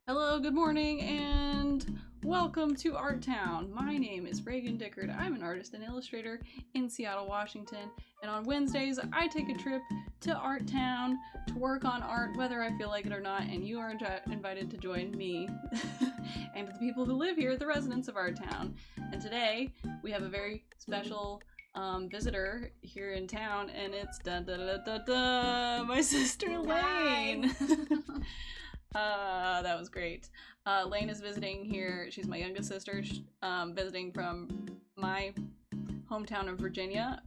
Hello, good morning, and welcome to Art Town. My name is Reagan Dickard. I'm an artist and illustrator in Seattle, Washington, and on Wednesdays I take a trip to Art Town to work on art, whether I feel like it or not, and you are invited to join me and the people who live here, the residents of Art Town. And today we have a very special visitor here in town, and it's my sister Lane. That was great. Lane is visiting here. She's my youngest sister, visiting from my hometown of Virginia,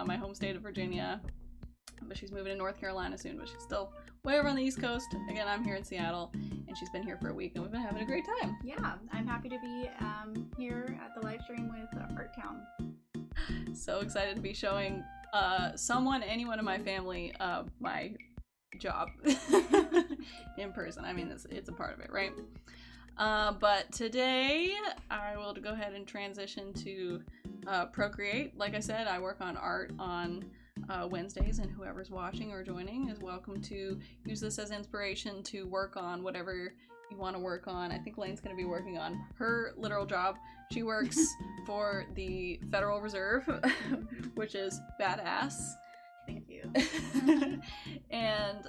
my home state of Virginia, but she's moving to North Carolina soon, but she's still way over on the East Coast. Again, I'm here in Seattle, and she's been here for a week, and we've been having a great time. Yeah, I'm happy to be here at the live stream with Art Town. So excited to be showing anyone in my family, my job in person. I mean, it's a part of it, right? But today I will go ahead and transition to Procreate. Like I said, I work on art on Wednesdays, and whoever's watching or joining is welcome to use this as inspiration to work on whatever you want to work on. I think Lane's going to be working on her literal job. She works for the Federal Reserve, which is badass. Thank you. And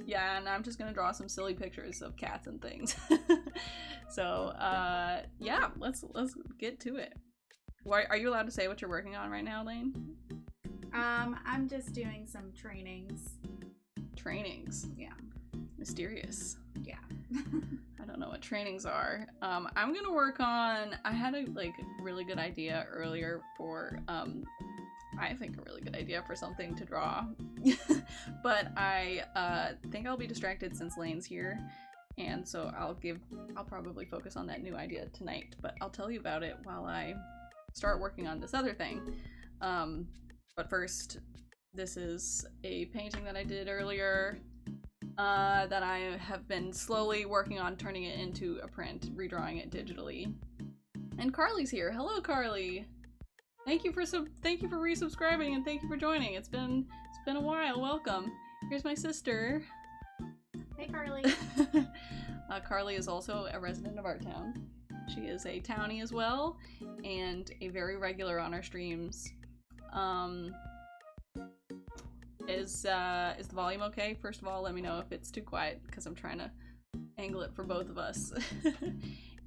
yeah, and I'm just gonna draw some silly pictures of cats and things. So yeah, let's get to it. Are you allowed to say what you're working on right now, Lane? I'm just doing some trainings. Trainings? Yeah. Mysterious. Yeah. I don't know what trainings are. I'm gonna work on, I had a really good idea earlier for I think a really good idea for something to draw, but I think I'll be distracted since Lane's here, and so I'll probably focus on that new idea tonight, but I'll tell you about it while I start working on this other thing. But first, this is a painting that I did earlier that I have been slowly working on turning it into a print, redrawing it digitally. And Carly's here. Hello, Carly. Thank you for resubscribing, and thank you for joining. It's been a while. Welcome. Here's my sister. Hey, Carly. Carly is also a resident of Art Town. She is a townie as well, and a very regular on our streams. Is the volume okay? First of all, let me know if it's too quiet, because I'm trying to angle it for both of us.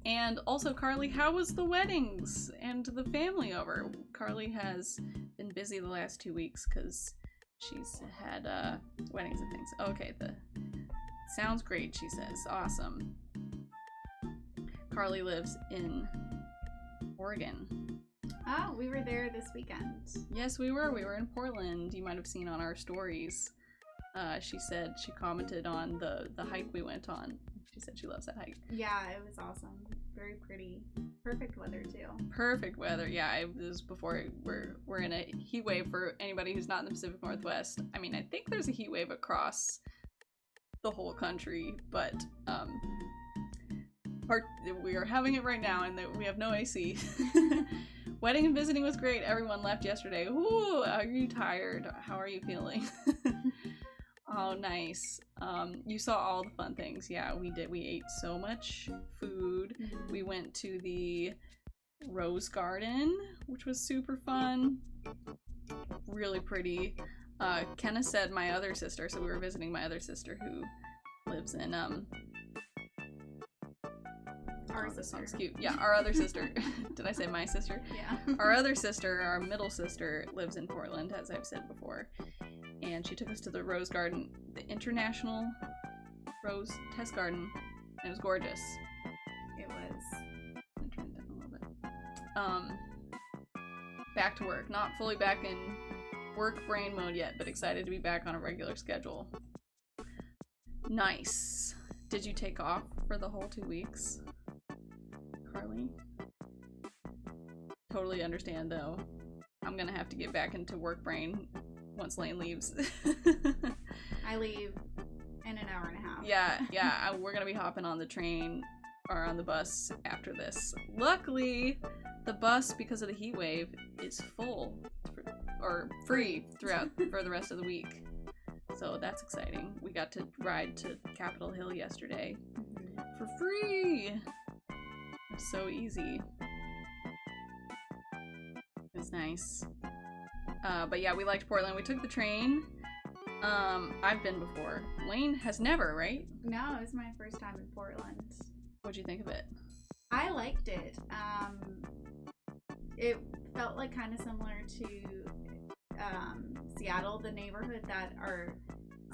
And also, Carly, how was the weddings and the family over? Carly has been busy the last 2 weeks because she's had weddings and things. Okay, sounds great, she says. Awesome. Carly lives in Oregon. Oh, we were there this weekend. Yes, we were. We were in Portland. You might have seen on our stories. She said she commented on the hike we went on. She said she loves that hike. Yeah, it was awesome. Very pretty. Perfect weather too. Perfect weather. Yeah, it was before we're in a heat wave for anybody who's not in the Pacific Northwest. I mean, I think there's a heat wave across the whole country, but we are having it right now, and we have no AC. Wedding and visiting was great. Everyone left yesterday. Ooh, are you tired? How are you feeling? Oh, nice. You saw all the fun things. Yeah, we did. We ate so much food. Mm-hmm. We went to the Rose Garden, which was super fun. Really pretty. Kenna said my other sister, so we were visiting my other sister who lives in, our this sister. song's cute. Yeah, our other sister. Did I say my sister? Yeah. Our other sister, our middle sister, lives in Portland, as I've said before. And she took us to the Rose Garden, the International Rose Test Garden. It was gorgeous. It was. I'm turning it down a little bit. Back to work. Not fully back in work brain mode yet, but excited to be back on a regular schedule. Nice. Did you take off for the whole 2 weeks, Carly? Totally understand, though. I'm gonna have to get back into work brain once Lane leaves. I leave in an hour and a half. Yeah, we're gonna be hopping on the train or on the bus after this. Luckily, the bus, because of the heat wave, is full or free throughout for the rest of the week. So that's exciting. We got to ride to Capitol Hill yesterday for free. It was so easy. It was nice. But yeah, we liked Portland. We took the train. I've been before. Lane has never, right? No, it was my first time in Portland. What'd you think of it? I liked it. It felt like kind of similar to Seattle. The neighborhood that our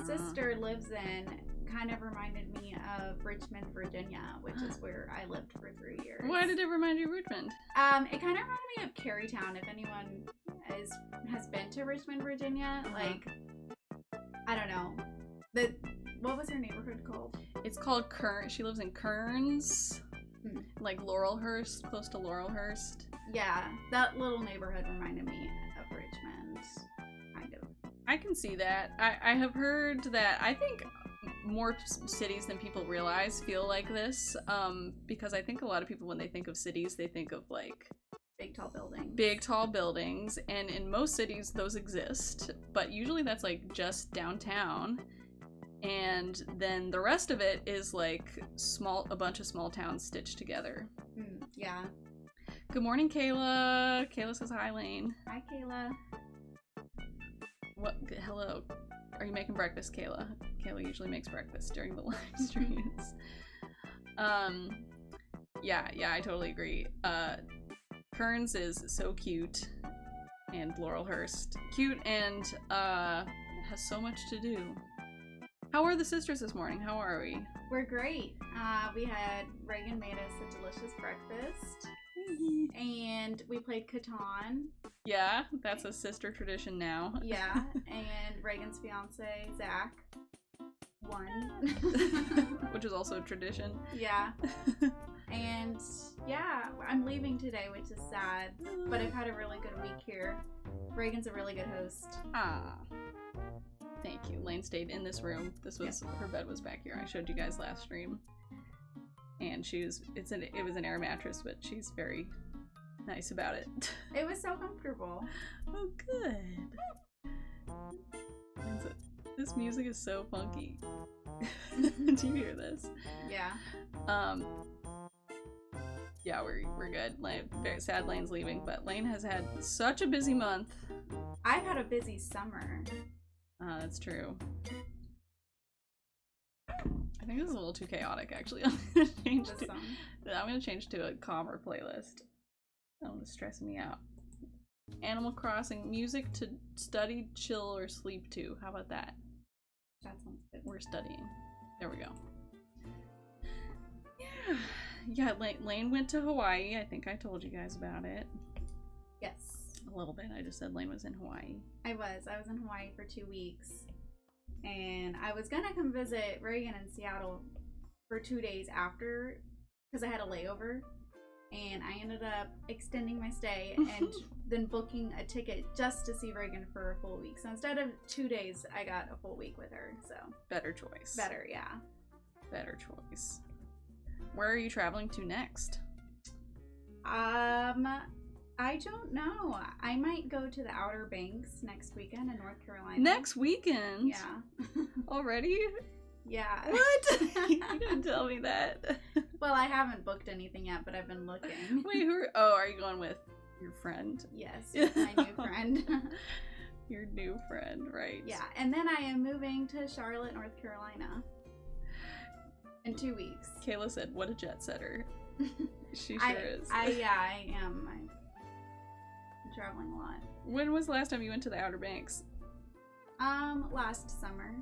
sister lives in kind of reminded me of Richmond, Virginia, which is where I lived for 3 years. Why did it remind you of Richmond? It kind of reminded me of Carytown. If anyone has been to Richmond, Virginia, like, I don't know. What was her neighborhood called? It's called Kern. She lives in Kearns, like Laurelhurst, close to Laurelhurst. Yeah, that little neighborhood reminded me of Richmond, kind of. I can see that. I have heard that I think more cities than people realize feel like this, because I think a lot of people, when they think of cities, they think of like big tall buildings. Big tall buildings, and in most cities those exist, but usually that's like just downtown, and then the rest of it is like a bunch of small towns stitched together. Yeah. Good morning, Kayla. Kayla says hi, Lane. Hi, Kayla. What? Hello. Are you making breakfast, Kayla? Kayla usually makes breakfast during the live streams. Yeah, I totally agree. Kearns is so cute, and Laurelhurst cute, and has so much to do. How are the sisters this morning? How are we? We're great. Reagan made us a delicious breakfast, and we played Catan. Yeah, that's a sister tradition now. Yeah, and Reagan's fiance, Zach, won. Which is also a tradition. Yeah. And yeah, I'm leaving today, which is sad, but I've had a really good week here. Reagan's a really good host. Ah. Thank you. Lane stayed in this room. Her bed was back here. I showed you guys last stream. And it was an air mattress, but she's very nice about it. It was so comfortable. Oh, good. This music is so funky. Do you hear this? Yeah. Yeah, we're good. Very sad Lane's leaving, but Lane has had such a busy month. I've had a busy summer. That's true. I think this is a little too chaotic, actually. I'm gonna change to a calmer playlist. That was stressing me out. Animal Crossing music to study, chill, or sleep to. How about that? That sounds good. We're studying. There we go. Yeah, Lane went to Hawaii. I think I told you guys about it. Yes. A little bit. I just said Lane was in Hawaii. I was in Hawaii for 2 weeks. And I was gonna come visit Reagan in Seattle for 2 days after, because I had a layover. And I ended up extending my stay and then booking a ticket just to see Reagan for a full week. So instead of 2 days, I got a full week with her. So better choice. Better, yeah. Better choice. Where are you traveling to next? I don't know. I might go to the Outer Banks next weekend in North Carolina. Next weekend? Yeah. Already? Yeah. What? You didn't tell me that. Well, I haven't booked anything yet, but I've been looking. Wait, are you going with your friend? Yes, with my new friend. Your new friend, right. Yeah, and then I am moving to Charlotte, North Carolina in 2 weeks. Kayla said, what a jet setter. She sure is. I am. I'm traveling a lot. When was the last time you went to the Outer Banks? Last summer.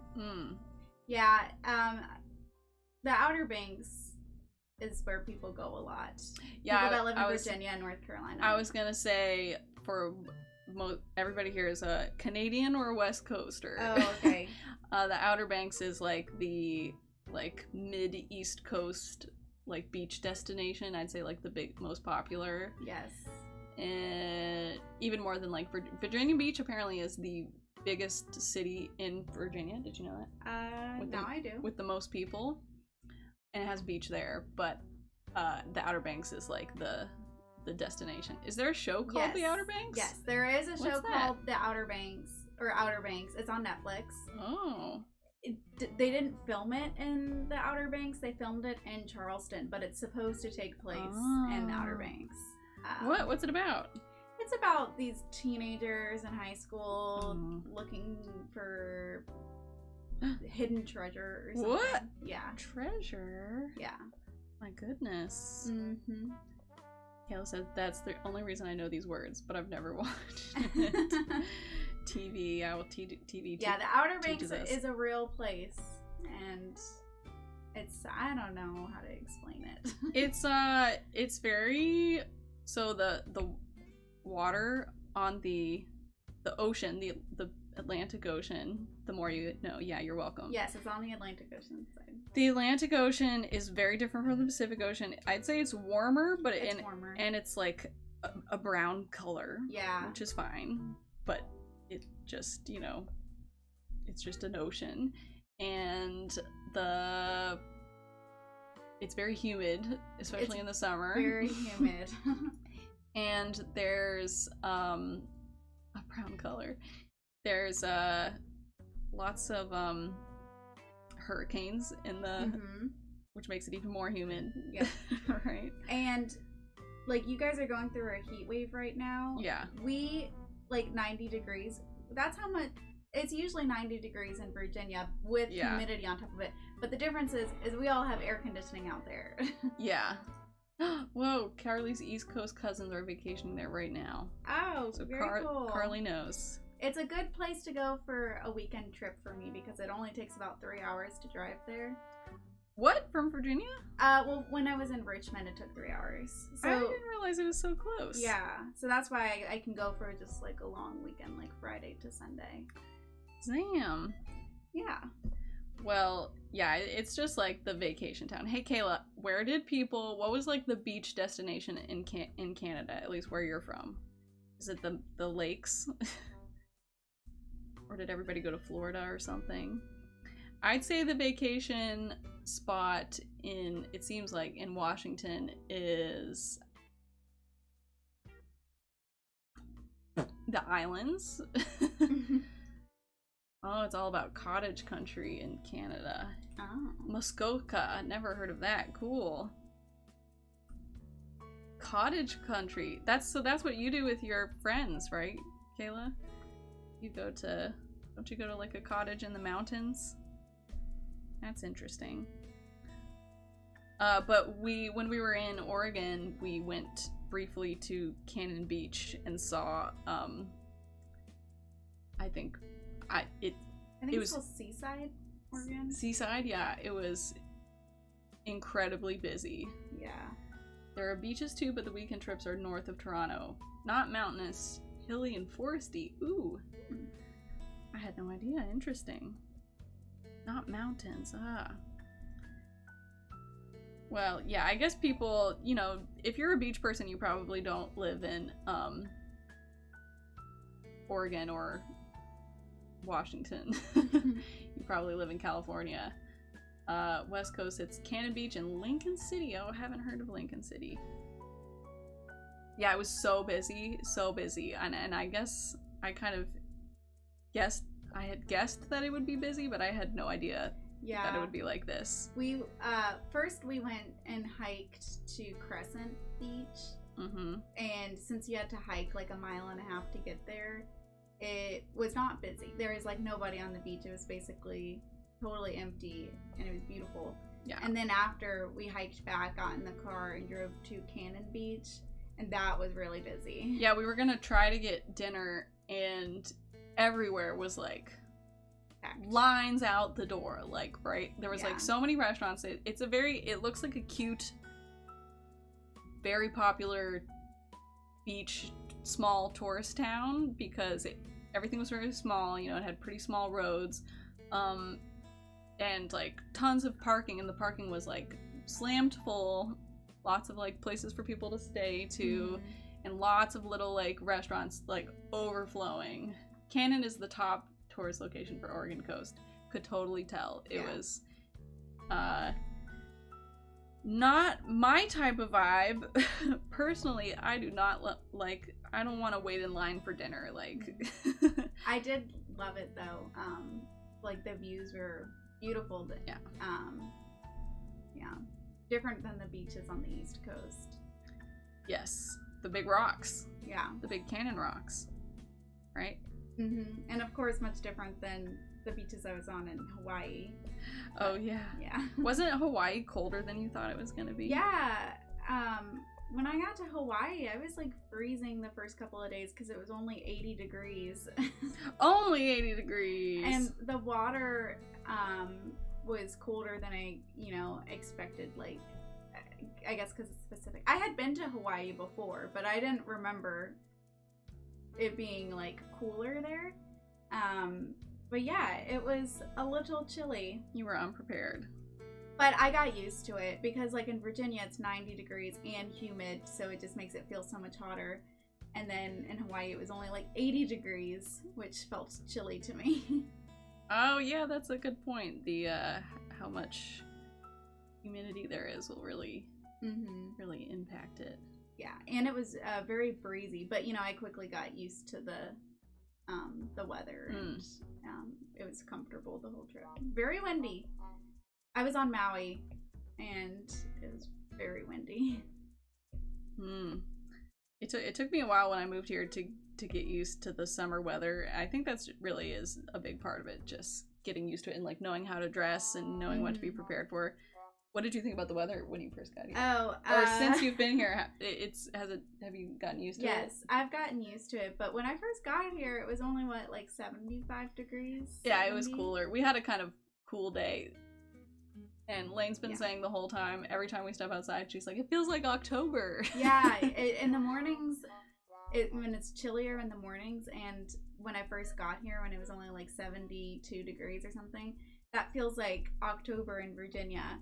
Yeah, the Outer Banks is where people go a lot. Yeah, people that live in Virginia and North Carolina. I was gonna say, for everybody here is a Canadian or a West Coaster. Oh, okay. The Outer Banks is like the mid-East Coast beach destination. I'd say the most popular. Yes. And even more than Virginia Beach apparently is the biggest city in Virginia. Did you know that? Now I do. With the most people, and it has a beach there. But the Outer Banks is the destination. Is there a show called The Outer Banks? Yes, there is a show called The Outer Banks, or Outer Banks. It's on Netflix. Oh. They didn't film it in the Outer Banks. They filmed it in Charleston, but it's supposed to take place in the Outer Banks. What's it about? It's about these teenagers in high school looking for hidden treasure or something. What? Yeah. Treasure? Yeah. My goodness. Mm-hmm. Kayla said that's the only reason I know these words, but I've never watched it. TV, TV. Yeah, the Outer Banks is a real place, and I don't know how to explain it. It's very, so the water on the ocean, the Atlantic Ocean, the more you know. Yeah, you're welcome. Yes, it's on the Atlantic Ocean side. The Atlantic Ocean is very different from the Pacific Ocean. I'd say it's warmer, but warmer. And it's like a brown color. Yeah. Which is fine, but it just, it's just an ocean. And it's very humid, especially in the summer. Very humid. And there's a brown color. There's lots of hurricanes in the which makes it even more humid. Yeah. Right. And like you guys are going through a heat wave right now. Yeah. We 90 degrees. That's how much. It's usually 90 degrees in Virginia with humidity on top of it. But the difference is we all have air conditioning out there. Yeah. Whoa, Carly's East Coast cousins are vacationing there right now. Oh, so very cool. Carly knows. It's a good place to go for a weekend trip for me because it only takes about 3 hours to drive there. What? From Virginia? Well, when I was in Richmond, it took 3 hours. So, I didn't realize it was so close. Yeah, so that's why I can go for just like a long weekend, like Friday to Sunday. Damn. Yeah. Well, yeah, it's just like the vacation town. Hey, Kayla, what was like the beach destination in Canada, at least where you're from? Is it the lakes? Or did everybody go to Florida or something? I'd say the vacation spot it seems like in Washington is the islands. Oh, it's all about cottage country in Canada. Oh. Muskoka, never heard of that. Cool. Cottage country. That's what you do with your friends, right, Kayla? Don't you go to like a cottage in the mountains? That's interesting. But when we were in Oregon, we went briefly to Cannon Beach and saw, I think it was called Seaside, Oregon. Seaside, yeah. It was incredibly busy. Yeah. There are beaches too, but the weekend trips are north of Toronto. Not mountainous, hilly and foresty. Ooh. I had no idea. Interesting. Not mountains. Well, yeah, I guess people, if you're a beach person, you probably don't live in Oregon or Washington. You probably live in California. West Coast, it's Cannon Beach and Lincoln City. Oh, I haven't heard of Lincoln City. Yeah, it was so busy. And I guess I kind of I had guessed that it would be busy, but I had no idea that it would be like this. We first we went and hiked to Crescent Beach. Mm-hmm. And since you had to hike like 1.5 miles to get there, it was not busy. There was like nobody on the beach. It was basically totally empty, and it was beautiful. Yeah. And then after we hiked back, got in the car and drove to Cannon Beach, and that was really busy. Yeah, we were gonna try to get dinner, and everywhere was like lines out the door, like, right? There was like so many restaurants. It looks like a cute, very popular beach, small tourist town because everything was very small, it had pretty small roads, and like tons of parking, and the parking was like slammed full, lots of like places for people to stay to, and lots of little like restaurants like overflowing. Cannon is the top tourist location for Oregon coast. Could totally tell. It was not my type of vibe. Personally, I do not I don't want to wait in line for dinner. Like, I did love it though. Like the views were beautiful. Yeah. Yeah. Different than the beaches on the East Coast. Yes. The big rocks. Yeah. The big cannon rocks. Right? Mm-hmm. And of course, much different than the beaches I was on in Hawaii. Oh, yeah. Yeah. Wasn't Hawaii colder than you thought it was going to be? Yeah. When I got to Hawaii, I was like freezing the first couple of days because it was only 80 degrees. Only 80 degrees. And the water was colder than I, expected. Like, I guess because it's specific. I had been to Hawaii before, but I didn't remember it being like cooler there. But yeah, it was a little chilly. You were unprepared. But I got used to it because like in Virginia it's 90 degrees and humid, so it just makes it feel so much hotter. And then in Hawaii it was only like 80 degrees, which felt chilly to me. Oh yeah, that's a good point. The how much humidity there is will really really impact it. Yeah, and it was very breezy, but I quickly got used to the weather, and it was comfortable the whole trip. Very windy. I was on Maui, and it was very windy. It took me a while when I moved here to get used to the summer weather. I think that's really is a big part of it, just getting used to it and like knowing how to dress and knowing what to be prepared for. What did you think about the weather when you first got here? Or since you've been here, have you gotten used to it? Yes, I've gotten used to it. But when I first got here, it was only like 75 degrees. Yeah, 70? it was cooler. We had a kind of cool day. And Lane's been saying the whole time, every time we step outside, she's like, it feels like October. Yeah, in the mornings, when it's chillier in the mornings, and when I first got here, when it was only like 72 degrees or something, that feels like October in Virginia.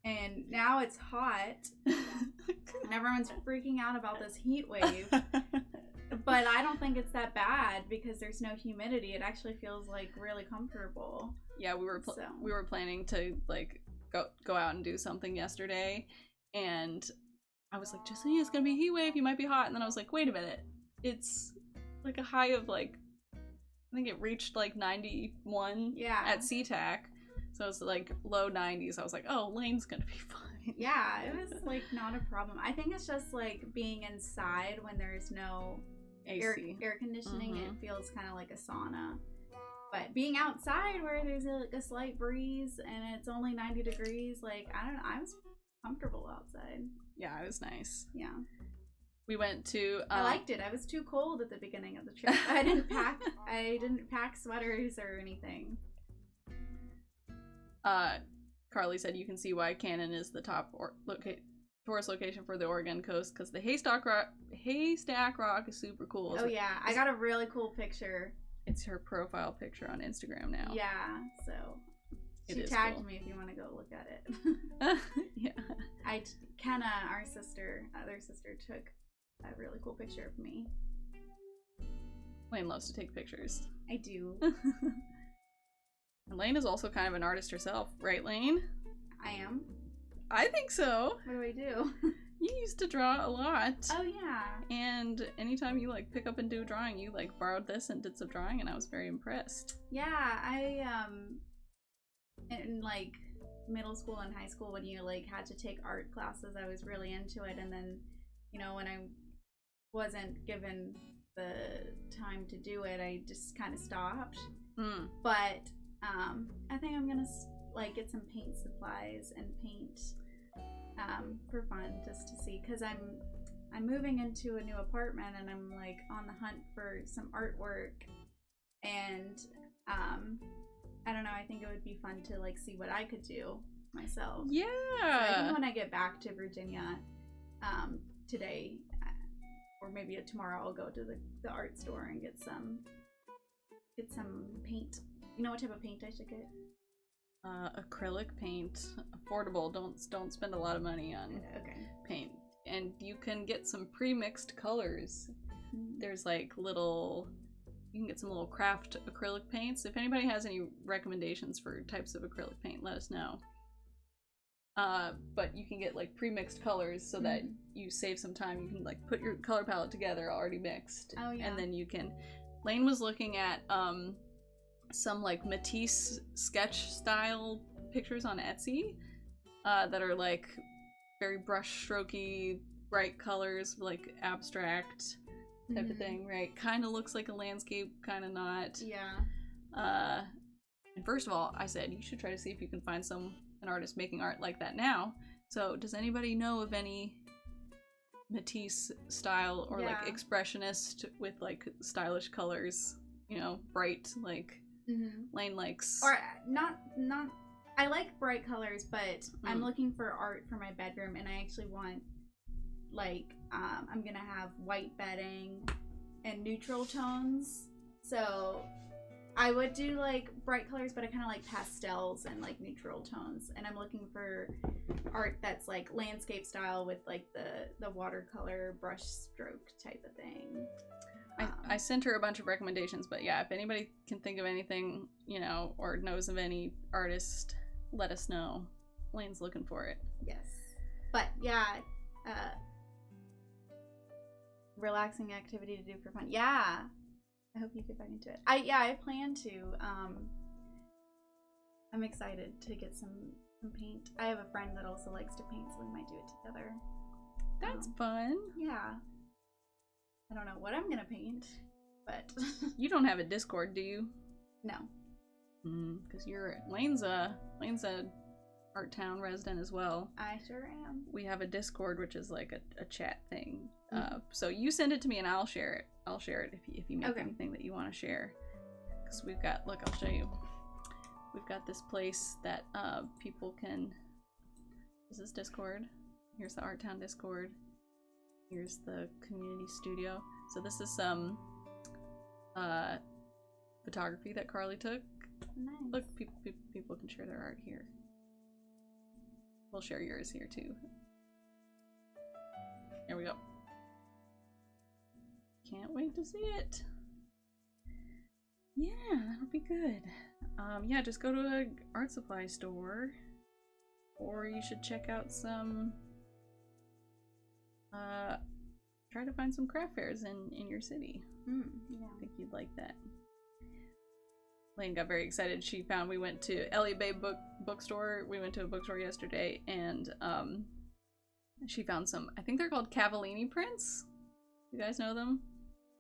And now it's hot, and everyone's freaking out about this heat wave. But I don't think it's that bad because there's no humidity. It actually feels like really comfortable. Yeah, we were planning to like go out and do something yesterday, and I was like, Justine, it's gonna be a heat wave. You might be hot, and then I was like, wait a minute, it's like a high of like, I think it reached like 91 at SeaTac, so it's like low 90s. I was like, oh, Lane's gonna be fine. Yeah, it was like not a problem. I think it's just like being inside when there's no AC. air conditioning. It feels kind of like a sauna. But being outside where there's a slight breeze and it's only 90 degrees, like, I don't know, I was comfortable outside. Yeah, it was nice. Yeah. We went to... I liked it. I was too cold at the beginning of the trip. I didn't pack sweaters or anything. Carly said you can see why Cannon is the top tourist location for the Oregon coast, because the Haystack Rock is super cool. Oh yeah, I got a really cool picture. It's her profile picture on Instagram now. Yeah, so she tagged me if you want to go look at it. Yeah. Kenna, our other sister, took a really cool picture of me. Lane loves to take pictures. I do. And Lane is also kind of an artist herself, right, Lane? I am. I think so. What do I do? You used to draw a lot. Oh yeah. And anytime you like pick up and do a drawing, you like borrowed this and did some drawing, and I was very impressed. Yeah, I in like middle school and high school, when you like had to take art classes, I was really into it, and then when I wasn't given the time to do it, I just kind of stopped. But I think I'm gonna like get some paint supplies and paint for fun, just to see, because I'm moving into a new apartment and I'm like on the hunt for some artwork, and I don't know, I think it would be fun to like see what I could do myself. Yeah. So I think when I get back to Virginia today, or maybe tomorrow, I'll go to the art store and get some paint. You know what type of paint I should get? Acrylic paint, affordable. Don't spend a lot of money on paint. And you can get some pre-mixed colors. There's like you can get some little craft acrylic paints. If anybody has any recommendations for types of acrylic paint, let us know. But you can get like pre-mixed colors so that you save some time. You can like put your color palette together already mixed. Oh yeah. And then you can Lane was looking at some like Matisse sketch style pictures on Etsy that are like very brush strokey, bright colors, like abstract type of thing, right? Kind of looks like a landscape, kind of not. Yeah. And first of all, I said you should try to see if you can find an artist making art like that now. So does anybody know of any Matisse style or like expressionist with like stylish colors, you know, bright, like Lane likes? Or not I like bright colors, but I'm looking for art for my bedroom, and I actually want like I'm gonna have white bedding and neutral tones. So I would do like bright colors, but I kind of like pastels and like neutral tones. And I'm looking for art that's like landscape style with like the watercolor brush stroke type of thing. I sent her a bunch of recommendations, but yeah, if anybody can think of anything, you know, or knows of any artist, let us know. Lane's looking for it. Yes. But yeah, relaxing activity to do for fun. Yeah. I hope you get back into it. I plan to. I'm excited to get some paint. I have a friend that also likes to paint, so we might do it together. That's fun. Yeah. I don't know what I'm gonna paint, but you don't have a Discord, do you? No. Because Lane's a Art Town resident as well. I sure am. We have a Discord, which is like a chat thing. So you send it to me and I'll share it. I'll share it if you make anything that you want to share. Because we've got, look, I'll show you. We've got this place that people can. This is Discord. Here's the Art Town Discord. Here's the community studio. So this is some photography that Carly took. Nice. Look, people can share their art here. We'll share yours here too. Here we go. Can't wait to see it. Yeah, that'll be good. Yeah, just go to an art supply store, or you should check out some. Try to find some craft fairs in your city. Yeah. I think you'd like that. Lane got very excited. We went to Elliott Bay bookstore. We went to a bookstore yesterday, and she found some, I think they're called Cavallini prints. You guys know them?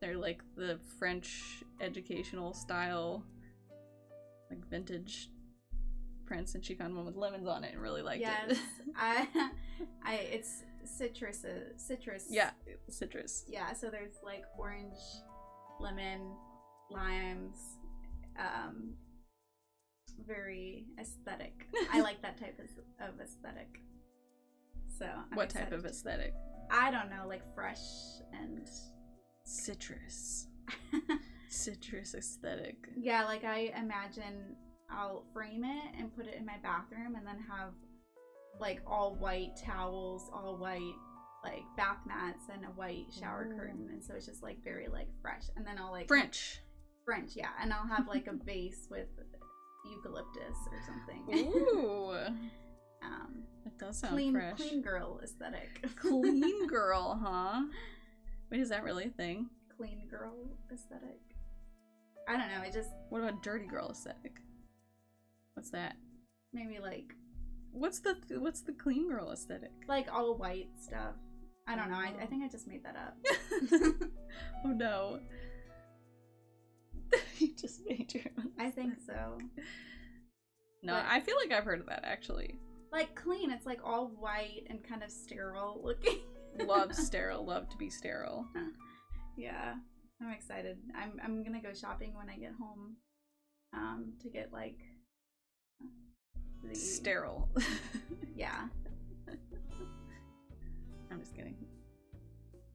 They're like the French educational style, like vintage prints, and she found one with lemons on it and really liked it. It's citrus. Yeah, citrus. Yeah, so there's like orange, lemon, limes. Very aesthetic. I like that type of aesthetic. So what type of aesthetic? I don't know, like fresh and citrus. Citrus aesthetic. Yeah, like I imagine I'll frame it and put it in my bathroom, and then have like all white towels, all white like bath mats, and a white shower curtain, and so it's just like very like fresh. And then I'll like French, yeah, and I'll have like a vase with eucalyptus or something. Ooh. That does sound fresh. Clean girl aesthetic. Clean girl, huh? Wait, is that really a thing? Clean girl aesthetic. I don't know. It just. What about dirty girl aesthetic? What's that? Maybe like. What's the clean girl aesthetic? Like all white stuff. I don't know. I think I just made that up. Oh no. You just made your own. I think so. No, but I feel like I've heard of that actually. Like clean, it's like all white and kind of sterile looking. Love sterile, love to be sterile. Yeah, I'm excited. I'm gonna go shopping when I get home, to get like the sterile. Yeah. I'm just kidding.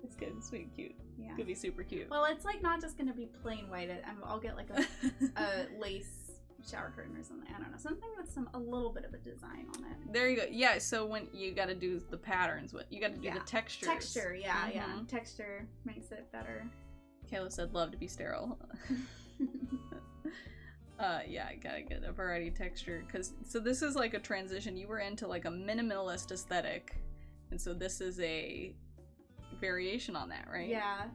It's good, it's sweet, cute. Yeah. It's gonna be super cute. Well, it's like not just gonna be plain white. I'll get like a lace shower curtain or something. I don't know, something with a little bit of a design on it. There you go. Yeah, so when you got to do the patterns, you got to do the textures. Texture, yeah. Texture makes it better. Kayla said, "Love to be sterile." Yeah, I gotta get a variety of texture so this is like a transition. You were into like a minimalist aesthetic, and so this is a variation on that, right? Yeah.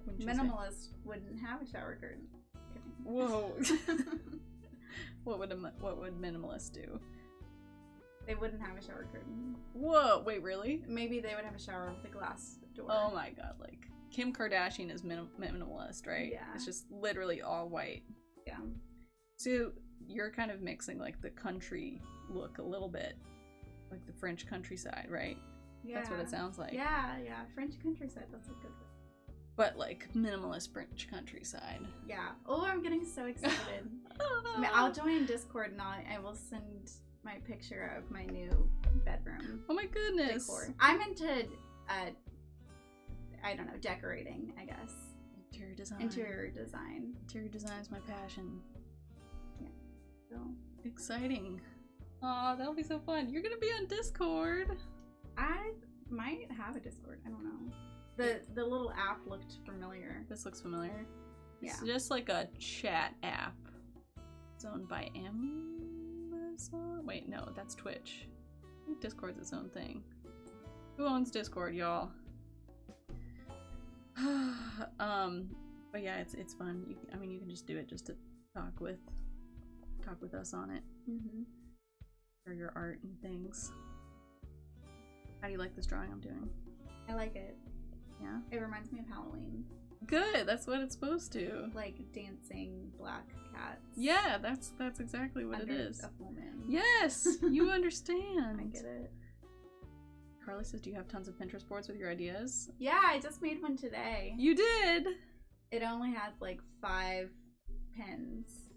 Wouldn't you say? Minimalist wouldn't have a shower curtain. Kidding. Whoa. What would minimalist do? They wouldn't have a shower curtain. Whoa, wait, really? Maybe they would have a shower with a glass door. Oh my god, like Kim Kardashian is minimalist, right? Yeah. It's just literally all white. Yeah. So you're kind of mixing like the country look a little bit, like the French countryside, right? Yeah. That's what it sounds like. Yeah. French countryside. That's a good word. But like minimalist French countryside. Yeah. Oh, I'm getting so excited. I'll join Discord and I will send my picture of my new bedroom. Oh my goodness. Decor. I'm into, I don't know, decorating, I guess. Interior design. Interior design. Interior design is my passion. Yeah. So exciting. Aw, that'll be so fun. You're gonna be on Discord. I might have a Discord. I don't know. The little app looked familiar. This looks familiar. Yeah. It's just like a chat app. It's owned by Amazon. Wait, no, that's Twitch. I think Discord's its own thing. Who owns Discord, y'all? But yeah, it's fun. I mean, you can just do it just to talk with us on it. Mm-hmm. For your art and things. How do you like this drawing I'm doing? I like it. Yeah? It reminds me of Halloween. Good, that's what it's supposed to. Like dancing black cats. Yeah, that's exactly what it under is. a full moon. Yes, you understand. I get it. Carly says, do you have tons of Pinterest boards with your ideas? Yeah, I just made one today. You did? It only has like 5 pins.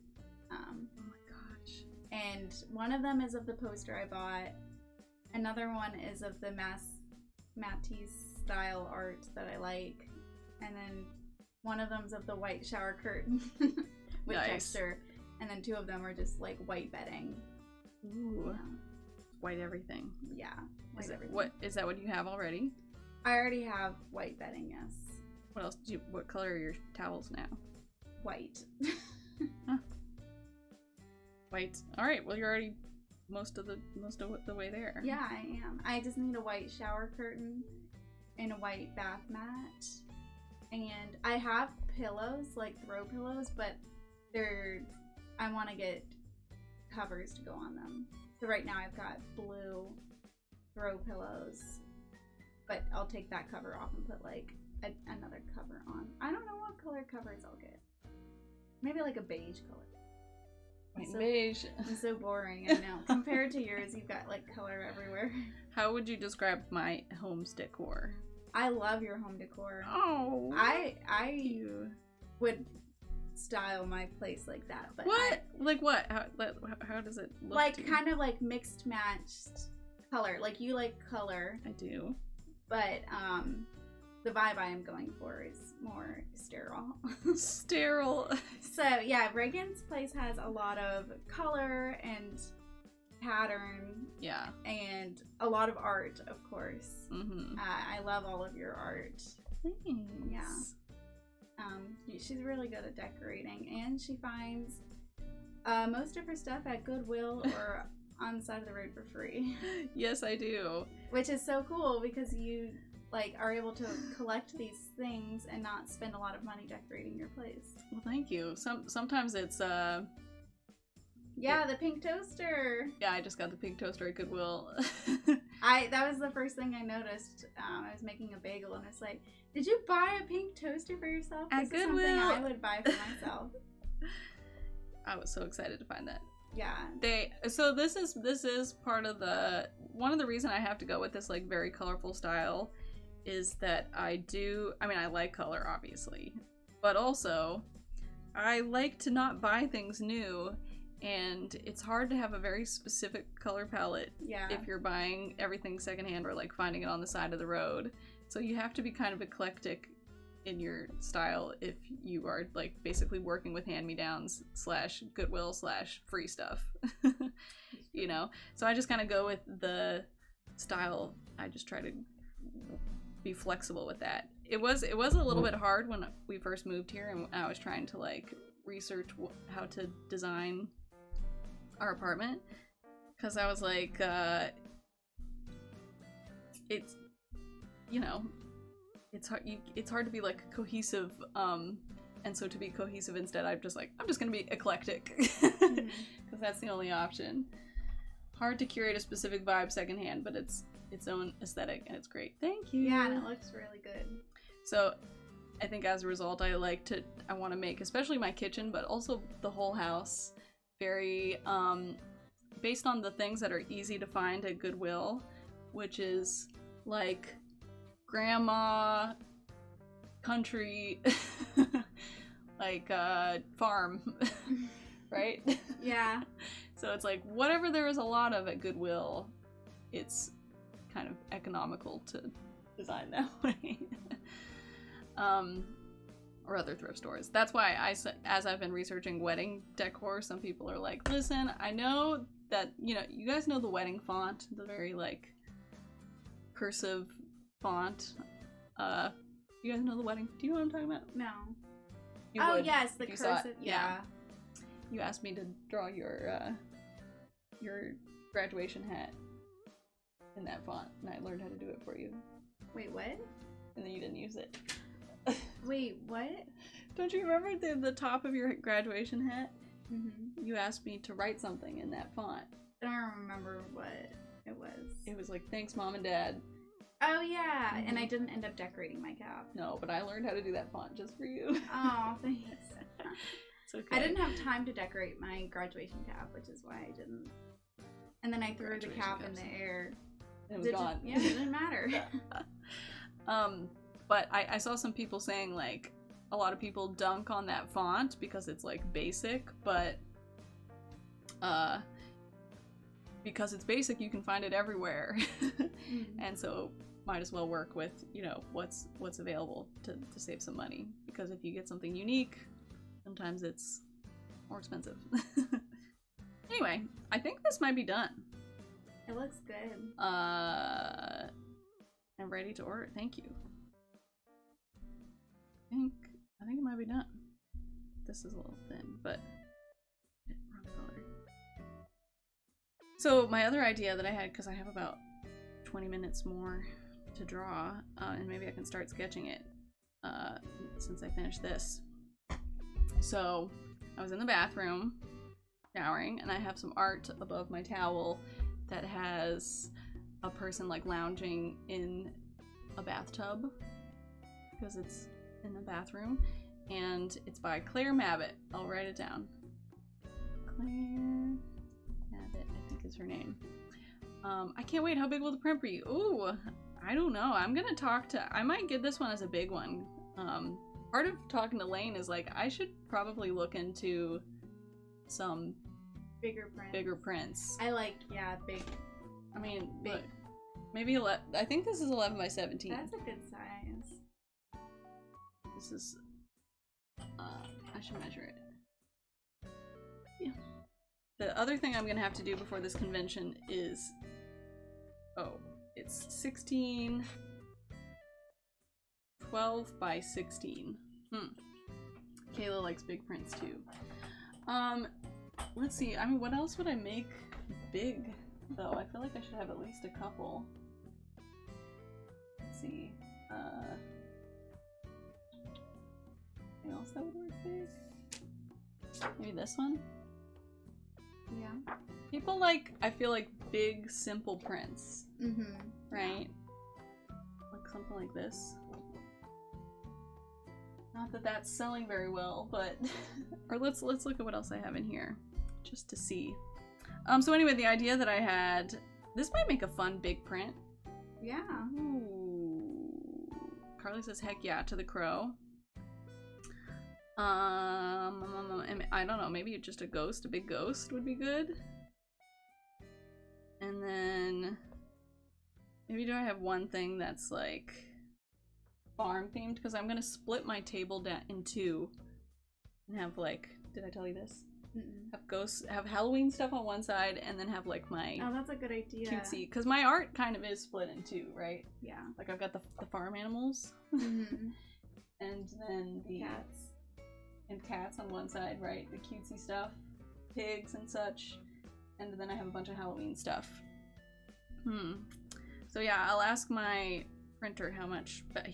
Oh my gosh. And one of them is of the poster I bought. Another one is of the Matisse style art that I like. And then one of them's of the white shower curtain with nice. texture. And then 2 of them are just like white bedding. Ooh. Yeah. White everything. Yeah. White everything. What is that? What you have already? I already have white bedding, yes. What else? What color are your towels now? White. Huh. White. All right. Well, you're already most of the way there. Yeah, I am. I just need a white shower curtain and a white bath mat. And I have pillows, like throw pillows, but I want to get covers to go on them. So right now I've got blue throw pillows, but I'll take that cover off and put like another cover on. I don't know what color covers I'll get. Maybe like a beige color. White and beige. I'm so boring, I know. Compared to yours, you've got like color everywhere. How would you describe my home's decor? I love your home decor. Oh, I you would style my place like that, but what? Like what? How does it look? like to you? kind of like mixed matched color. Like you like color, I do. but the vibe I am going for is more sterile. Sterile. So yeah, Reagan's place has a lot of color and pattern. Yeah. And a lot of art, of course. Mm-hmm. I love all of your art. Thanks. Yeah. She's really good at decorating, and she finds most of her stuff at Goodwill or on the side of the road for free. Yes, I do. Which is so cool because you like are able to collect these things and not spend a lot of money decorating your place. Well, thank you. Sometimes it's Yeah, the pink toaster. Yeah, I just got the pink toaster at Goodwill. That was the first thing I noticed. I was making a bagel and it's like, did you buy a pink toaster for yourself? At This is something Goodwill. I would buy for myself. I was so excited to find that. Yeah. So this is part of one of the reason I have to go with this like very colorful style is that I like color obviously, but also I like to not buy things new, and it's hard to have a very specific color palette if you're buying everything secondhand or like finding it on the side of the road. So you have to be kind of eclectic in your style if you are like basically working with hand-me-downs / Goodwill / free stuff. You know, so I just kind of go with the style. I just try to be flexible with that. It was a little bit hard when we first moved here and I was trying to like research how to design our apartment, because I was like it's, you know, it's hard to be like cohesive, and so to be cohesive instead, I'm just gonna be eclectic, because that's the only option. Hard to curate a specific vibe secondhand, but it's its own aesthetic and it's great. Thank you. Yeah, and it looks really good. So I think as a result, I want to make, especially my kitchen, but also the whole house, very based on the things that are easy to find at Goodwill, which is like grandma, country, like farm, right? Yeah. So it's like whatever there is a lot of at Goodwill, it's kind of economical to design that way. Or other thrift stores. That's why as I've been researching wedding decor, some people are like, listen, I know that, you guys know the wedding font, the very like cursive font. You guys know the wedding? Do you know what I'm talking about? No. You oh would, yes, the cursive. Yeah. You asked me to draw your graduation hat in that font, and I learned how to do it for you. Wait, what? And then you didn't use it. Wait, what? Don't you remember the top of your graduation hat? Mm-hmm. You asked me to write something in that font. I don't remember what it was. It was like, thanks, Mom and Dad. Oh, yeah. Mm-hmm. And I didn't end up decorating my cap. No, but I learned how to do that font just for you. Oh, thanks. It's okay. I didn't have time to decorate my graduation cap, which is why I didn't. And then I threw the cap in the air. It was gone. Yeah, it didn't matter. But I saw some people saying, like, a lot of people dunk on that font because it's, like, basic, but, because it's basic, you can find it everywhere. Mm-hmm. And so, might as well work with, what's available to save some money. Because if you get something unique, sometimes it's more expensive. Anyway, I think this might be done. It looks good. I'm ready to order. Thank you. I think it might be done. This is a little thin, but wrong color. So my other idea that I had, because I have about 20 minutes more to draw, and maybe I can start sketching it since I finished this. So I was in the bathroom showering, and I have some art above my towel that has a person like lounging in a bathtub because it's in the bathroom, and it's by Claire Mabbitt. I'll write it down. Claire Mabbitt, I think is her name. I can't wait. How big will the print be? Ooh, I don't know. I'm gonna I might get this one as a big one. Part of talking to Lane is like, I should probably look into some bigger prints. I like, yeah, big. I mean, big. Look, maybe I think this is 11 by 17. That's a good size. This is, I should measure it. Yeah. The other thing I'm gonna have to do before this convention is, it's 12 by 16. Kayla likes big prints too. Let's see, I mean, what else would I make big, though? I feel like I should have at least a couple. Let's see, anything else that would work big? Maybe this one? Yeah. People like, I feel like, big, simple prints. Mm-hmm. Right? Like something like this. Not that that's selling very well, but... or let's look at what else I have in here, just to see. So anyway, the idea that I had... This might make a fun big print. Yeah. Ooh. Carly says, heck yeah, to the crow. I don't know, maybe just a ghost, a big ghost would be good. And then... Maybe do I have one thing that's like... farm themed, because I'm gonna split my table down in two and have like, did I tell you this? Have ghosts, have Halloween stuff on one side, and then have like my that's a good idea, cutesy, because my art kind of is split in two, right? Yeah, like I've got the farm animals, and then the cats on one side, right? The cutesy stuff, pigs and such, and then I have a bunch of Halloween stuff. So yeah, I'll ask my printer how much, but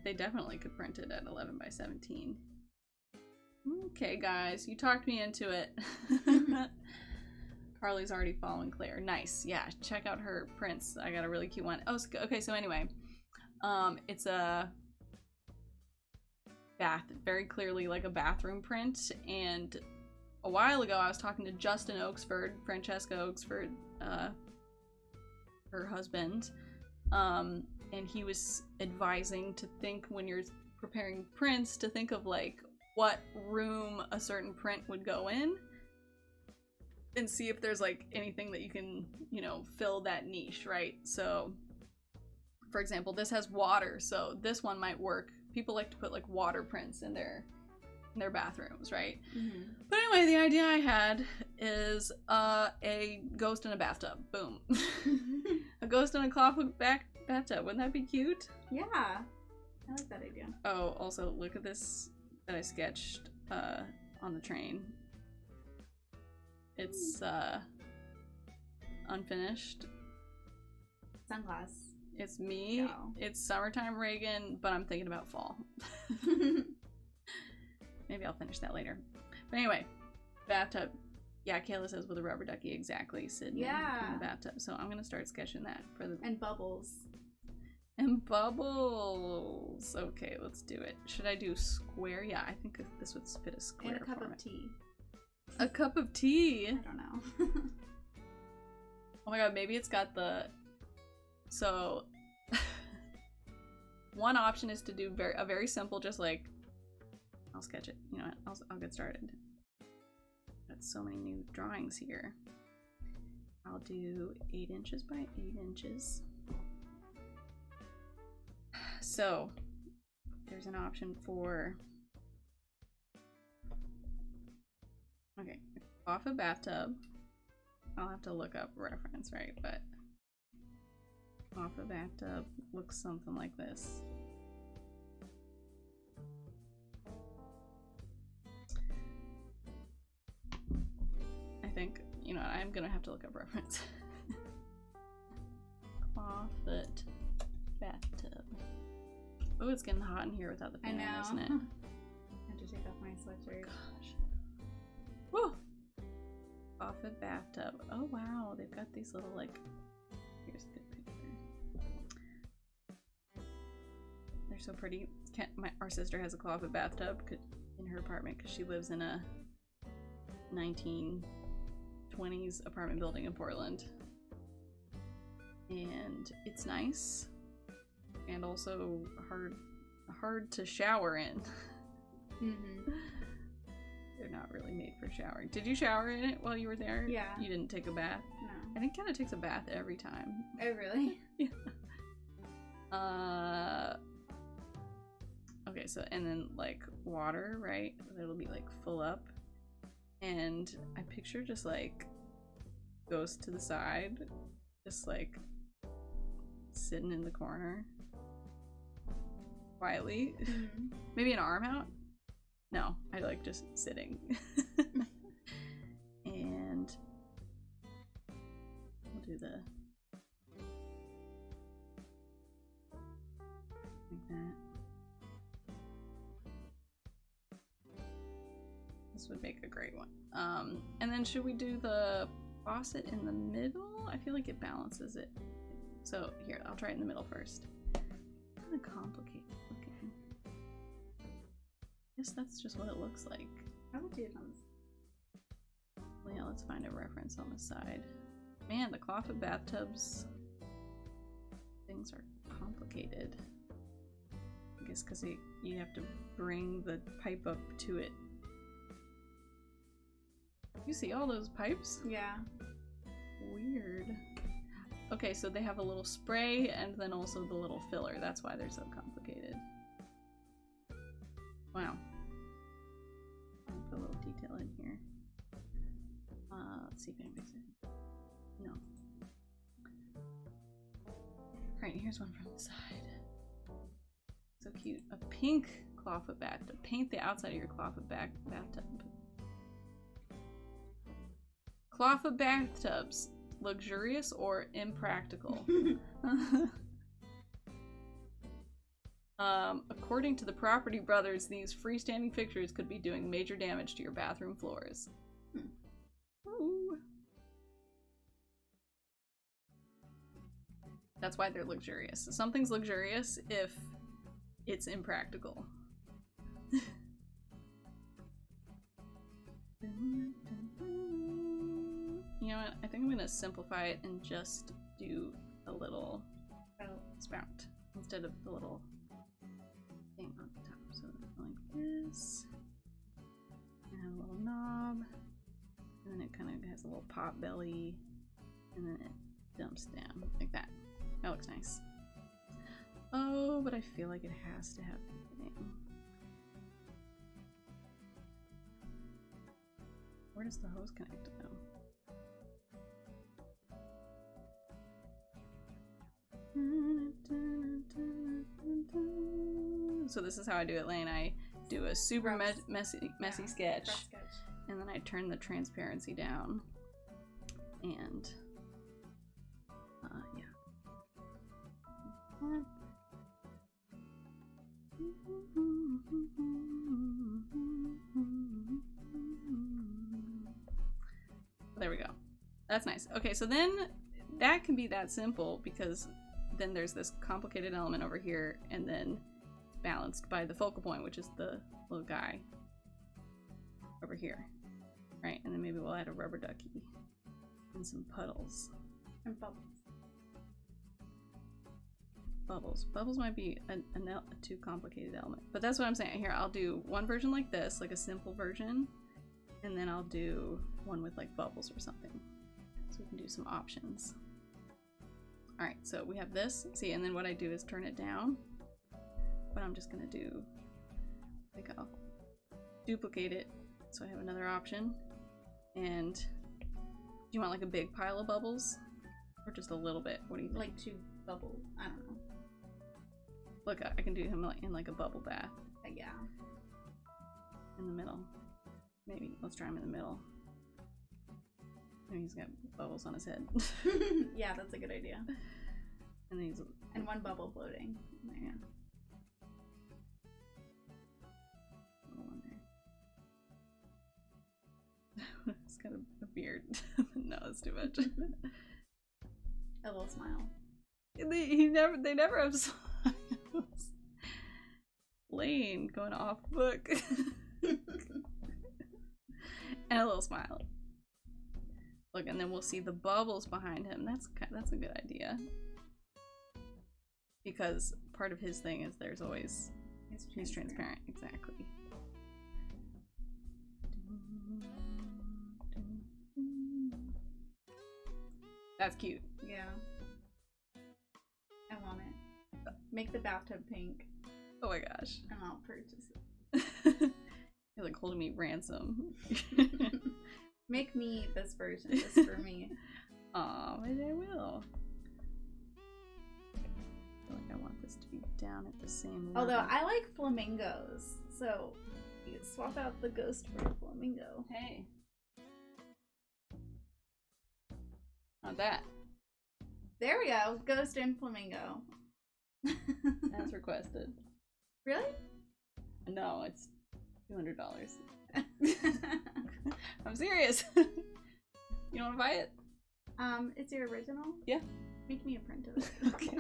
they definitely could print it at 11 by 17. Okay, guys, you talked me into it. Carly's already following Claire. Nice. Yeah, check out her prints. I got a really cute one. Oh, okay, so anyway, it's a very clearly like a bathroom print, and a while ago I was talking to Justin Oaksford, Francesca Oaksford, her husband, and he was advising to think when you're preparing prints to think of like what room a certain print would go in and see if there's like anything that you can, you know, fill that niche, right? So for example, this has water, so this one might work. People like to put like water prints in their bathrooms, right? Mm-hmm. But anyway, the idea I had is a ghost in a bathtub. Boom. A ghost in a clawfoot bathtub. Wouldn't that be cute? Yeah, I like that idea. Oh, also look at this that I sketched on the train. It's unfinished. Sunglass. It's me. No. It's summertime Reagan, but I'm thinking about fall. Maybe I'll finish that later. But anyway, bathtub. Yeah, Kayla says with a rubber ducky, exactly, sitting in the bathtub. So I'm gonna start sketching that for the and bubbles. And bubbles. Okay, let's do it. Should I do square? Yeah, I think this would fit a square. And a cup of tea. A cup of tea. I don't know. Oh my god, maybe it's got the. So, one option is to do a very simple, just like, I'll sketch it. You know what? I'll get started. Got so many new drawings here. I'll do 8 inches by 8 inches. So, there's an option for, okay, off a bathtub. I'll have to look up reference, right? But off a bathtub looks something like this. I think, you know, I'm gonna have to look up reference. Clawfoot bathtub. Oh, it's getting hot in here without the fan, isn't it? I have to take off my sweatshirt. Gosh. Woo! Clawfoot bathtub. Oh wow, they've got these little like. Here's a good picture. They're so pretty. Our sister has a clawfoot bathtub in her apartment because she lives in a 1920s apartment building in Portland, and it's nice and also hard to shower in. Mm-hmm. They're not really made for showering. Did you shower in it while you were there? Yeah. You didn't take a bath? No. I think Kenna takes a bath every time. Oh, really? Yeah. Okay, so, and then, like, water, right? It'll be, like, full up. And I picture just, like, ghost to the side. Just, like, sitting in the corner. Quietly. Mm-hmm. Maybe an arm out? No, I like just sitting. And we'll do the like that. This would make a great one. And then should we do the faucet in the middle? I feel like it balances it. So here, I'll try it in the middle first. It's kind of complicated looking. I guess that's just what it looks like. I would do them. Well, yeah, let's find a reference on the side. Man, the clawfoot bathtubs things are complicated. I guess because you have to bring the pipe up to it. You see all those pipes? Yeah. Weird. Okay, so they have a little spray and then also the little filler. That's why they're so complicated. Wow. I'll put a little detail in here. Let's see if anybody's in. No. Alright, here's one from the side. So cute. A pink clawfoot bathtub. Paint the outside of your clawfoot bathtub. Clawfoot bathtubs. Luxurious or impractical? According to the Property Brothers, these freestanding fixtures could be doing major damage to your bathroom floors. Ooh. That's why they're luxurious. Something's luxurious if it's impractical. You know what? I think I'm gonna simplify it and just do a little spout instead of the little thing on the top. So like this, and have a little knob, and then it kind of has a little pot belly, and then it dumps down like that. That looks nice. Oh, but I feel like it has to have everything. Where does the hose connect though? So this is how I do it, Lane. I do a super messy sketch, and then I turn the transparency down, and yeah. There we go. That's nice. Okay, so then that can be that simple because then there's this complicated element over here and then balanced by the focal point, which is the little guy over here. Right, and then maybe we'll add a rubber ducky and some puddles. And bubbles. Bubbles might be a too complicated element. But that's what I'm saying. Here, I'll do one version like this, like a simple version, and then I'll do one with like bubbles or something. So we can do some options. Alright, so we have this. See, and then what I do is turn it down. But I'm just gonna do, like, I'll duplicate it. So I have another option. And do you want like a big pile of bubbles? Or just a little bit? What do you think? Like 2 bubbles. I don't know. Look, I can do him in like a bubble bath. Yeah. In the middle. Maybe. Let's try him in the middle. Maybe he's got bubbles on his head. Yeah, that's a good idea. And then and 1 bubble floating. Yeah. Little one there. It's got a beard. No, it's too much. A little smile. They never have smiles. Lane going off book. And a little smile. Look, and then we'll see the bubbles behind him. That's a good idea. Because part of his thing is there's always he's transparent. Exactly. That's cute. Yeah. I want it. Make the bathtub pink. Oh my gosh. And I'll purchase it. You're like holding me ransom. Make me this version just for me. Aw, maybe I will. I feel like I want this to be down at the same level. Although I like flamingos, so you swap out the ghost for a flamingo. Hey. Not that. There we go. Ghost and flamingo. As requested. Really? No, it's $200. I'm serious. You want to buy it? It's your original? Yeah. Make me a print of it. Okay.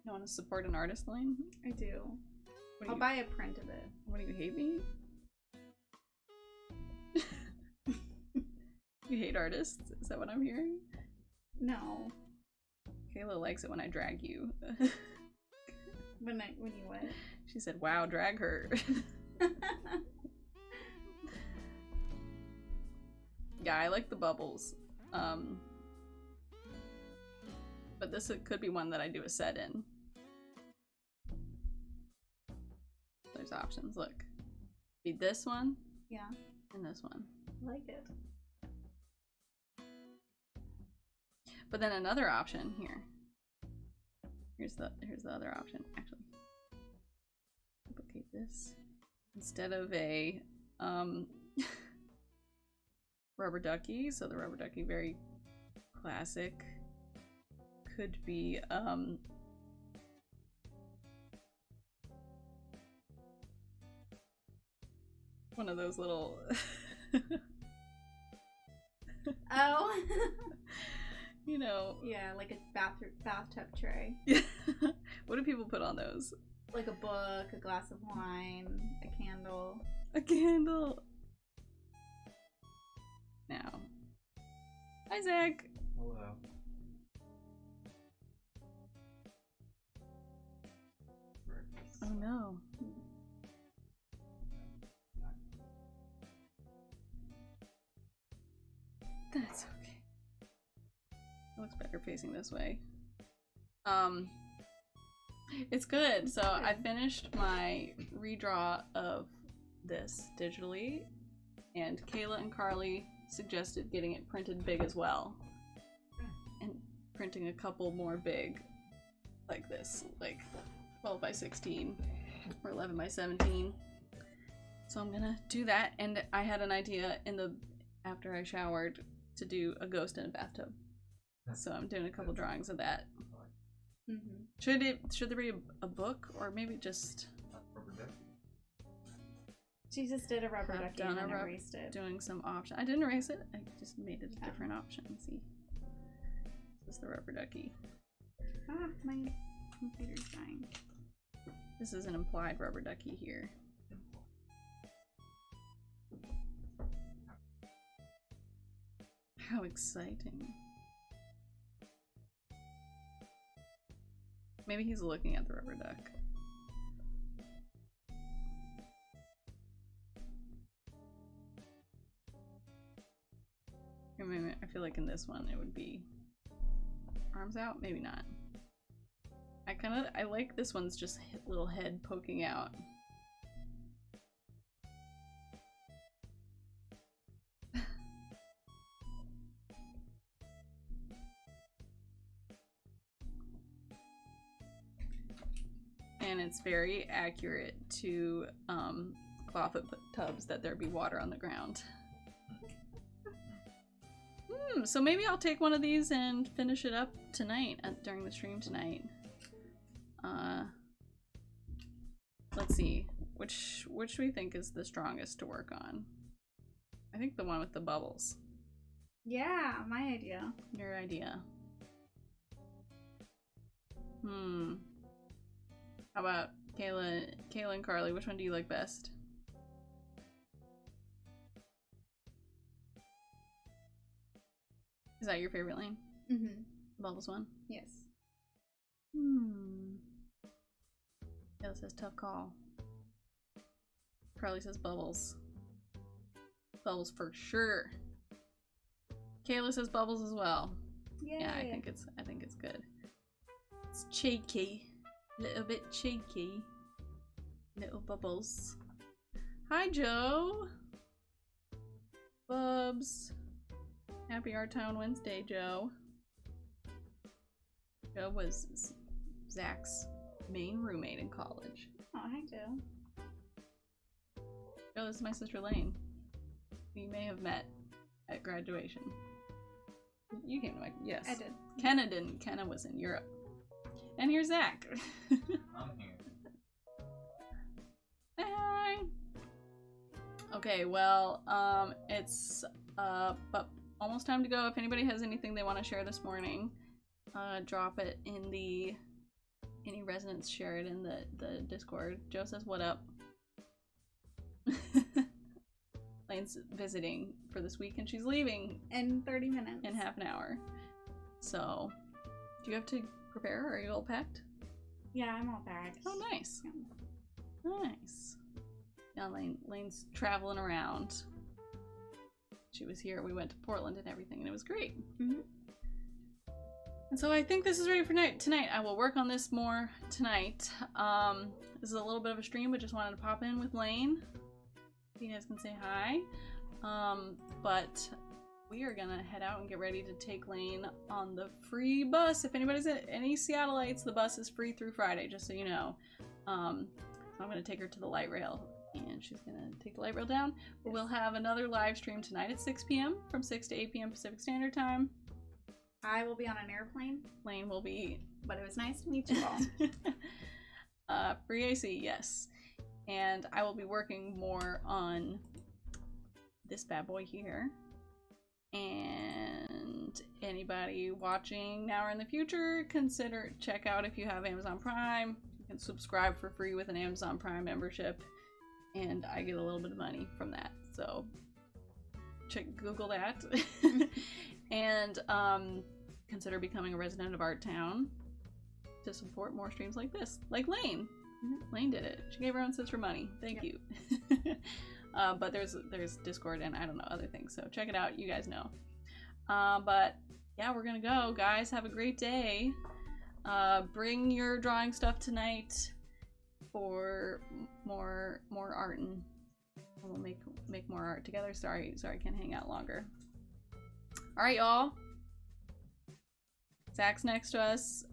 You want to support an artist, Lane? I do. I'll buy a print of it. What do you hate me? You hate artists? Is that what I'm hearing? No. Kayla likes it when I drag you. When you what? She said, wow, drag her. Yeah, I like the bubbles. But this could be one that I do a set in. There's options, look. Be this one. Yeah. And this one. I like it. But then another option here. Here's the other option. Actually, duplicate this instead of a rubber ducky. So the rubber ducky, very classic could be one of those little Oh. you know. Yeah, like a bathtub tray. What do people put on those? Like a book, a glass of wine, a candle. A candle. Now. Hi, Zach. Hello. Oh no. That's okay. It looks better facing this way. It's good. So I finished my redraw of this digitally, and Kayla and Carly suggested getting it printed big as well. And printing a couple more big like this, like 12 by 16 or 11 by 17. So I'm gonna do that, and I had an idea after I showered to do a ghost in a bathtub. So I'm doing a couple drawings of that. Mm-hmm. Should there be a book, or maybe just She just did a rubber ducky and then erased it. doing some option? I didn't erase it. I just made it a different option. See, this is the rubber ducky. Ah, my computer's dying. This is an implied rubber ducky here. How exciting. Maybe he's looking at the rubber duck. I feel like in this one it would be arms out, maybe not. I like this one's just little head poking out. And it's very accurate to clawfoot tubs that there be water on the ground. So maybe I'll take one of these and finish it up tonight during the stream tonight. Let's see, which do we think is the strongest to work on? I think the one with the bubbles. Yeah, my idea. Your idea. How about Kayla and Carly? Which one do you like best? Is that your favorite lane? Mm-hmm. Bubbles one? Yes. Kayla says tough call. Carly says bubbles. Bubbles for sure. Kayla says bubbles as well. Yay. Yeah, I think it's good. It's cheeky. A little bit cheeky. Little bubbles. Hi, Joe. Bubs. Happy Art Town Wednesday, Joe. Joe was Zach's main roommate in college. Oh, hi, Joe. Joe, this is my sister Lane. We may have met at graduation. You came to my— yes. I did. Kenna didn't. Kenna was in Europe. And here's Zach. I'm here. Hi. Okay, well, it's but almost time to go. If anybody has anything they want to share this morning, drop it in the any residents, share it in the Discord. Joe says what up. Lane's visiting for this week and she's leaving In 30 minutes. in half an hour. So, do you have to prepare? Are you all packed? Yeah, I'm all packed. Oh, nice. Yeah. Nice. Yeah, Lane's traveling around. She was here. We went to Portland and everything, and it was great. Mm-hmm. And so I think this is ready for tonight. I will work on this more tonight. This is a little bit of a stream, but just wanted to pop in with Lane. You guys can say hi. But we are gonna head out and get ready to take Lane on the free bus. If anybody's at any Seattleites, the bus is free through Friday, just so you know. So I'm gonna take her to the light rail, and she's gonna take the light rail down. But we'll have another live stream tonight at 6 p.m. from 6 to 8 p.m. Pacific Standard Time. I will be on an airplane, Lane will be but it was nice to meet you all. free AC, yes. And I will be working more on this bad boy here. And anybody watching now or in the future, check out if you have Amazon Prime. You can subscribe for free with an Amazon Prime membership, and I get a little bit of money from that. So Google that. And consider becoming a resident of Art Town to support more streams like this, like Lane. Lane did it. She gave her own sister money. Thank you. But there's Discord and I don't know, other things. So check it out. You guys know. But yeah, we're gonna go, guys. Have a great day. Bring your drawing stuff tonight for more art, and we'll make more art together. Sorry, I can't hang out longer. All right, y'all. Zach's next to us.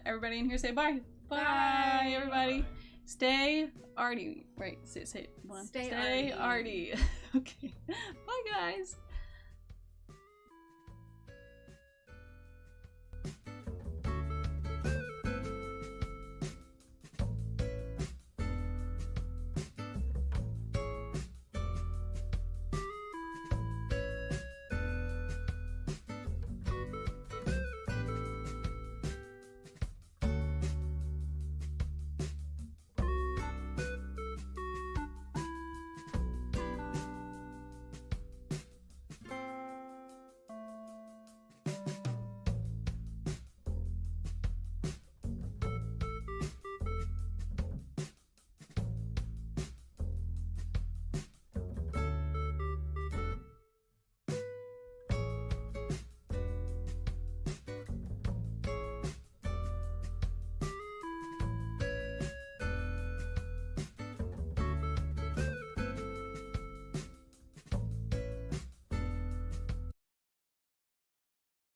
Everybody in here say bye. Bye, everybody. Stay arty. Right, say one. Stay arty. Okay. Bye, guys.